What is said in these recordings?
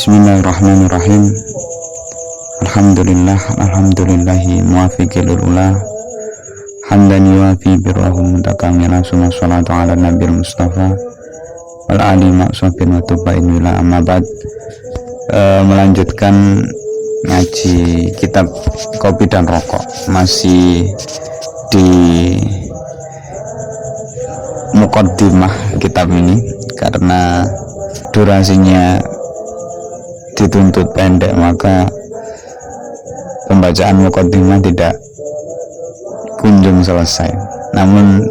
Bismillahirrahmanirrahim. Alhamdulillahi muwafiqil ula hamdan yuwafi birrahum mutakamilan summa sholatu ala nabil mustafa wal ali ma'sufin wa tubain wila amma ba'd. Melanjutkan ngaji kitab Kopi dan Rokok, masih di muqaddimah kitab ini karena durasinya dituntut pendek, maka pembacaan muqaddimah tidak kunjung selesai. Namun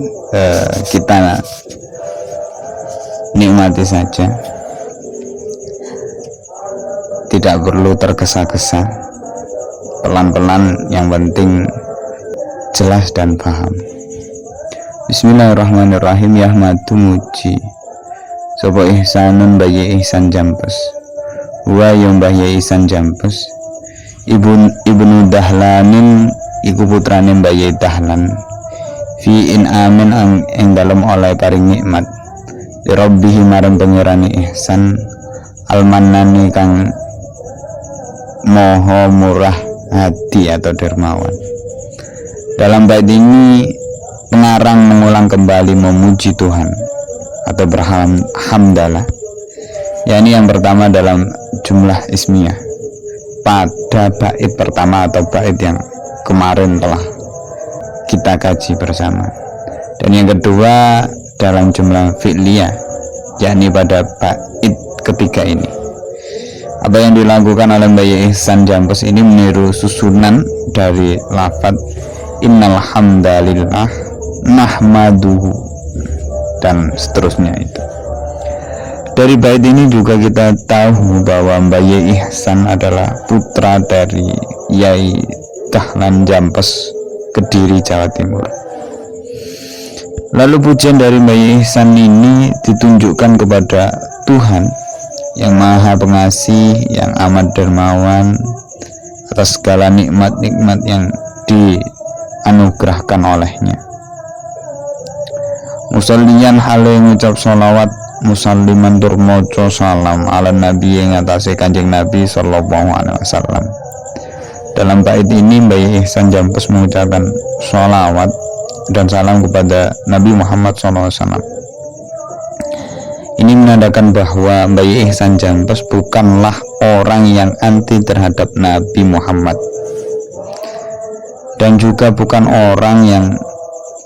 kita nikmati saja, tidak perlu tergesa-gesa, pelan-pelan, yang penting jelas dan paham. Bismillahirrahmanirrahim. Yahmadu muji sapa ihsanun bayi ihsan jampes wa yang bayi ihsan jampes ibnu Dahlanin iku putrane bayi Dahlan fi in amin ing dalem oleh paring nikmat li rabbihi marang pangerane ihsan almanani kang moho murah hati atau dermawan. Dalam bait ini pengarang mengulang kembali memuji Tuhan atau berhamdalah, yakni yang pertama dalam jumlah ismiyah pada bait pertama atau bait yang kemarin telah kita kaji bersama, dan yang kedua dalam jumlah fi'liyah, yakni pada bait ketiga ini. Apa yang dilakukan oleh Bayi Ihsan Jampes ini meniru susunan dari lafaz innal hamdalillah nahmaduhu dan seterusnya itu. Dari bait ini juga kita tahu bahwa Bayi Ihsan adalah putra dari Yai Dahlan Jampes, Kediri, Jawa Timur. Lalu pujian dari Bayi Ihsan ini ditunjukkan kepada Tuhan yang maha pengasih, yang amat dermawan atas segala nikmat-nikmat yang dianugerahkan olehnya. Musalliyan hale ngucap sholawat, musalliman tur maca salam ala nabi yang atase Kanjeng Nabi sallallahu alaihi wasallam. Dalam bait ini Bayi Ihsan Jampes mengucapkan sholawat dan salam kepada Nabi Muhammad sallallahu alaihi wasallam. Ini menandakan bahwa Bayi Ihsan Jampes bukanlah orang yang anti terhadap Nabi Muhammad, dan juga bukan orang yang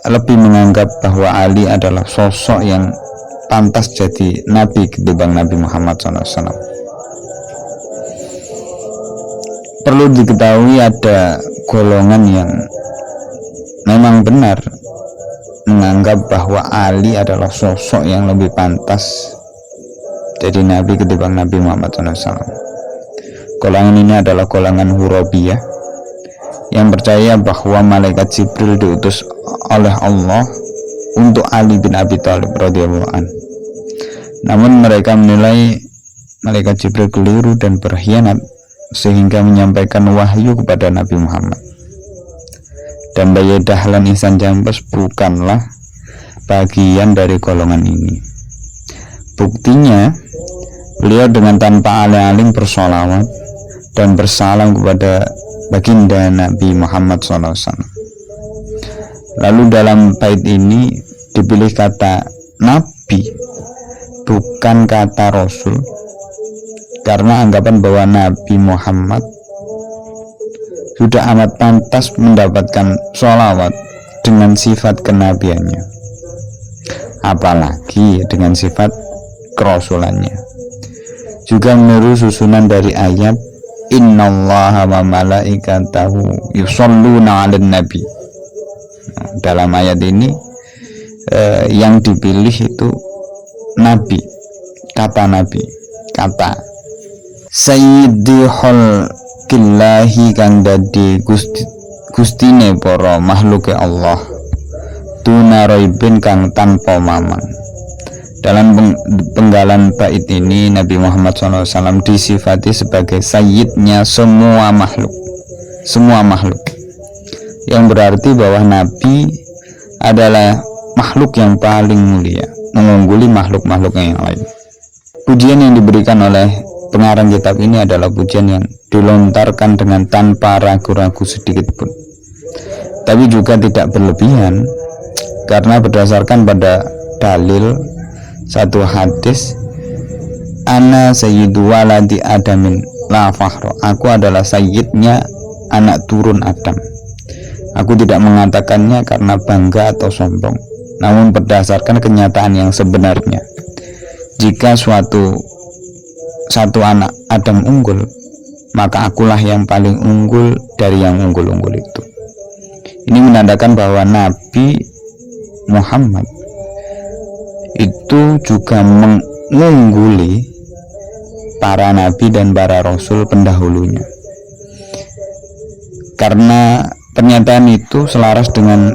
lebih menganggap bahwa Ali adalah sosok yang pantas jadi Nabi ketimbang Nabi Muhammad SAW. Perlu diketahui ada golongan yang memang benar menganggap bahwa Ali adalah sosok yang lebih pantas jadi Nabi ketimbang Nabi Muhammad SAW. Golongan ini adalah golongan Hurabiyah yang percaya bahwa malaikat Jibril diutus oleh Allah untuk Ali bin Abi Thalib radhiyallahu anhu. Namun mereka menilai malaikat Jibril keliru dan berkhianat sehingga menyampaikan wahyu kepada Nabi Muhammad. Dan Bayi Dahlan Ihsan Jampes bukanlah bagian dari golongan ini. Buktinya, beliau dengan tanpa aling-aling bersolawat dan bersalam kepada baginda Nabi Muhammad SAW. Lalu dalam bait ini dipilih kata Nabi, bukan kata Rasul, karena anggapan bahwa Nabi Muhammad sudah amat pantas mendapatkan sholawat dengan sifat kenabiannya, apalagi dengan sifat kerasulannya. Juga meniru susunan dari ayat innallaha wa malaikatahu yusholluna 'alan nabi. Dalam ayat ini yang dipilih itu nabi, kata nabi, kata sayyidul killahi kang dadi gustine para makhluke Allah tunaraibin kang tanpa mamang. Dalam penggalan bait ini Nabi Muhammad SAW disifati sebagai sayyidnya semua makhluk, yang berarti bahwa Nabi adalah makhluk yang paling mulia, mengungguli makhluk-makhluk yang lain. Pujian yang diberikan oleh pengarang kitab ini adalah pujian yang dilontarkan dengan tanpa ragu-ragu sedikit pun, tapi juga tidak berlebihan, karena berdasarkan pada dalil satu hadis, ana sayyidu waladi adamin la fakhro, aku adalah sayyidnya anak turun Adam. Aku tidak mengatakannya karena bangga atau sombong, namun berdasarkan kenyataan yang sebenarnya. Jika satu anak Adam unggul, maka akulah yang paling unggul dari yang unggul-unggul itu. Ini menandakan bahwa Nabi Muhammad itu juga mengungguli para nabi dan para rasul pendahulunya, karena pernyataan itu selaras dengan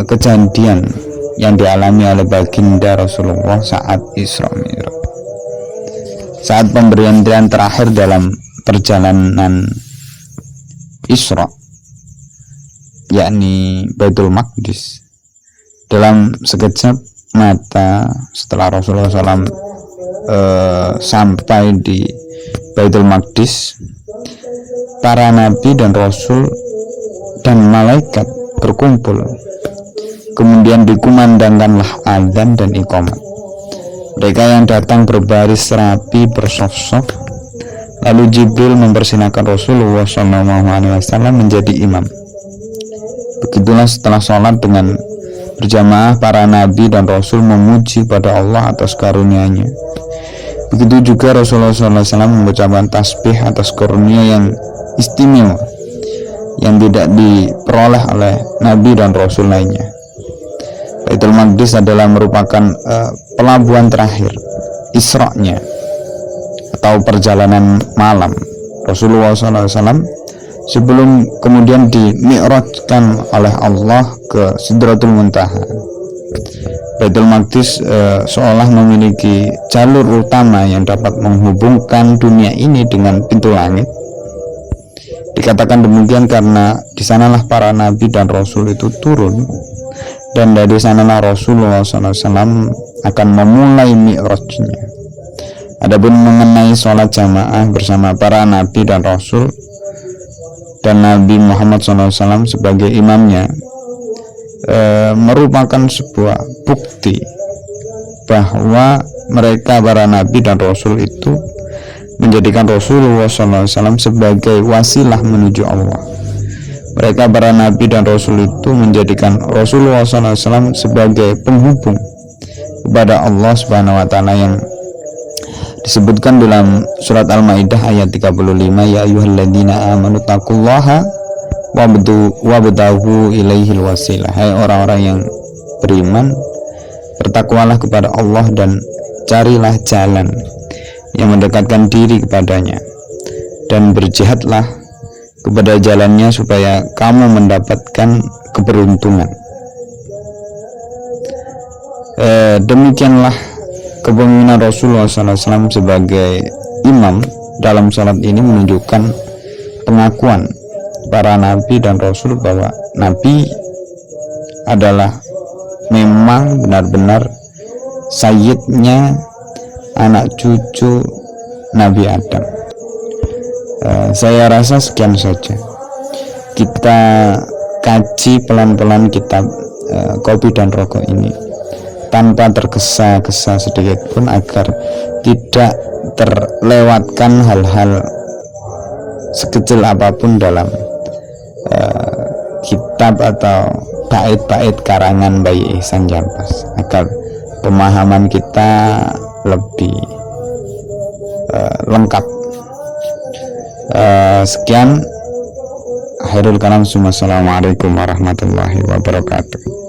kejadian yang dialami oleh baginda Rasulullah saat Isra Mi'raj. Saat pemberian terakhir dalam perjalanan Isra, yakni Baitul Maqdis, dalam sekejap mata setelah Rasulullah SAW sampai di Baitul Maqdis, para nabi dan rasul dan malaikat berkumpul. Kemudian dikumandangkanlah azan dan iqamat. Mereka yang datang berbaris rapi bersaf-saf. Lalu Jibril mempersilahkan Rasulullah SAW menjadi imam. Begitulah setelah sholat dengan berjamaah, para nabi dan rasul memuji pada Allah atas karunia-Nya. Begitu juga Rasulullah SAW mengucapkan tasbih atas karunia yang istimewa yang tidak diperoleh oleh nabi dan rasul lainnya. Baitul Maqdis adalah merupakan pelabuhan terakhir Isra-nya atau perjalanan malam Rasulullah SAW sebelum kemudian dimi'rajkan oleh Allah ke Sidratul Muntaha. Baitul Maqdis seolah memiliki jalur utama yang dapat menghubungkan dunia ini dengan pintu langit. Dikatakan demikian karena di sanalah para nabi dan rasul itu turun, dan dari sanalah Rasulullah SAW akan memulai mi'rajnya. Adapun mengenai sholat jamaah bersama para nabi dan rasul dan Nabi Muhammad SAW sebagai imamnya, merupakan sebuah bukti bahwa mereka para nabi dan rasul itu menjadikan Rasulullah SAW sebagai wasilah menuju Allah. Mereka para nabi dan rasul itu menjadikan Rasulullah SAW sebagai penghubung kepada Allah Subhanahu wa Ta'ala, yang disebutkan dalam surat Al-Maidah ayat 35, ya ayyuhalladzina amanu taqullaha wabtaghu ilaihil wasilah. Hai orang-orang yang beriman, bertakwalah kepada Allah dan carilah jalan yang mendekatkan diri kepadanya, dan berjihadlah kepada jalannya supaya kamu mendapatkan keberuntungan. Demikianlah kepemimpinan Rasulullah SAW sebagai imam dalam salat ini menunjukkan pengakuan para nabi dan rasul bahwa nabi adalah memang benar-benar sayyidnya anak cucu Nabi Adam. Saya rasa sekian saja. Kita kaji pelan-pelan kitab Kopi dan Rokok ini tanpa tergesa-gesa sedikit pun, agar tidak terlewatkan hal-hal sekecil apapun dalam kitab atau bait-bait karangan Bayi Ihsan Jampas, agar pemahaman kita lebih lengkap. Sekian, akhirul kalam. Assalamualaikum warahmatullahi wabarakatuh.